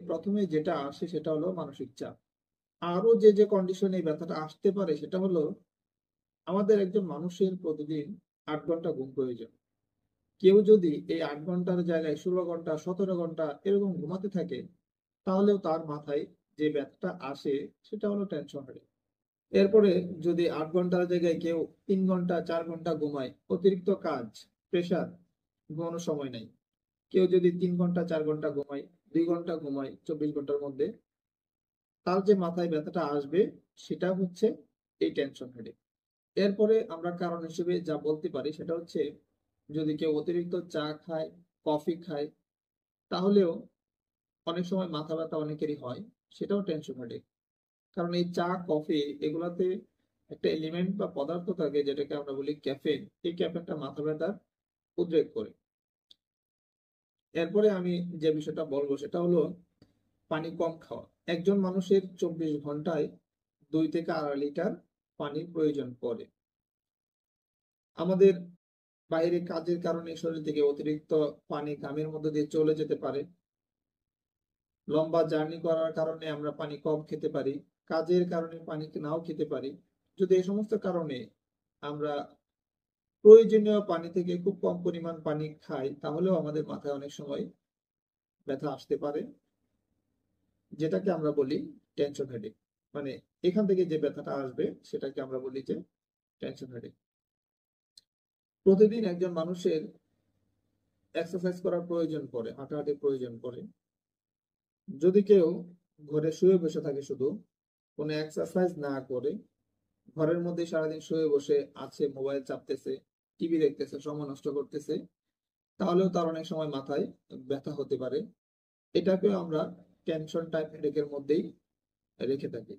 প্রথমে যেটা আসে সেটা হলো মানসিক চাপ। আরো যে কন্ডিশনে এই ব্যথাটা আসতে পারে সেটা হলো আমাদের একজন মানুষের প্রতিদিন ৮ ঘন্টা ঘুম প্রয়োজন। কেউ যদি এই ৮ ঘন্টার জায়গায় ১৬ ঘন্টা ১৭ ঘন্টা এরকম ঘুমাতে থাকে তাহলেও তার মাথায় যে ব্যথাটা আসে সেটা হলো টেনশন হেডেক। এরপরে যদি ৮ ঘন্টার জায়গায় কেউ ৩ ঘন্টা ৪ ঘন্টা ঘুমায়, অতিরিক্ত কাজ, প্রেশার, ঘুমানোর সময় নাই, কেউ যদি ৩ ঘন্টা ৪ ঘন্টা ঘুমায়, ২ ঘন্টা ঘুমায় ২৪ ঘন্টার মধ্যে, তার যে মাথায় ব্যথাটা আসবে সেটা হচ্ছে এই টেনশন হেডেক। এরপরে আমরা কারণ হিসেবে যা বলতে পারি সেটা হচ্ছে যদি কেউ অতিরিক্ত চা খায়, কফি খায়, তাহলেও অনেক সময় মাথা ব্যথা অনেকেরই হয়, সেটাও টেনশন হেডেক। কারণ এই চা কফি এগুলাতে একটা এলিমেন্ট বা পদার্থ থাকে যেটাকে আমরা বলি ক্যাফেন। এই ক্যাফেনটা মাথা ব্যথার উদ্রেক করে। এরপরে আমি যে বিষয়টা বলবো সেটা হলো পানি কম খাওয়া। একজন মানুষের ২৪ ঘন্টায় ২ থেকে ২.৫ লিটার পানির প্রয়োজন পড়ে। আমাদের বাইরে কাজের কারণে শরীর থেকে অতিরিক্ত পানি ঘামের মধ্যে দিয়ে চলে যেতে পারে। লম্বা জার্নি করার কারণে আমরা পানি কম খেতে পারি, কাজের কারণে পানি নাও খেতে পারি। যদি এই সমস্ত কারণে আমরা প্রয়োজনীয় পানি থেকে খুব কম পরিমাণ পানি খাই তাহলেও আমাদের মাথায় অনেক সময় ব্যথা আসতে পারে, যেটাকে আমরা বলি টেনশন হেডেক। মানে এখান থেকে যে ব্যথাটা আসবে সেটাকে আমরা বলি যে টেনশন হেডেক। প্রতিদিন একজন মানুষের এক্সারসাইজ করার প্রয়োজন পড়ে, হাঁটাহাঁটির প্রয়োজন পড়ে। যদি কেউ ঘরে শুয়ে বসে থাকে, শুধু কোনো এক্সারসাইজ না করে ঘরের মধ্যে সারাদিন শুয়ে বসে আছে, মোবাইল চাপতেছে, টিভি দেখতেছে, সময় নষ্ট করতেছে, তাহলেও তার অনেক সময় মাথায় ব্যথা হতে পারে। এটাকেও আমরা টেনশন টাইপ হেডেকের মধ্যেই রেখে থাকি।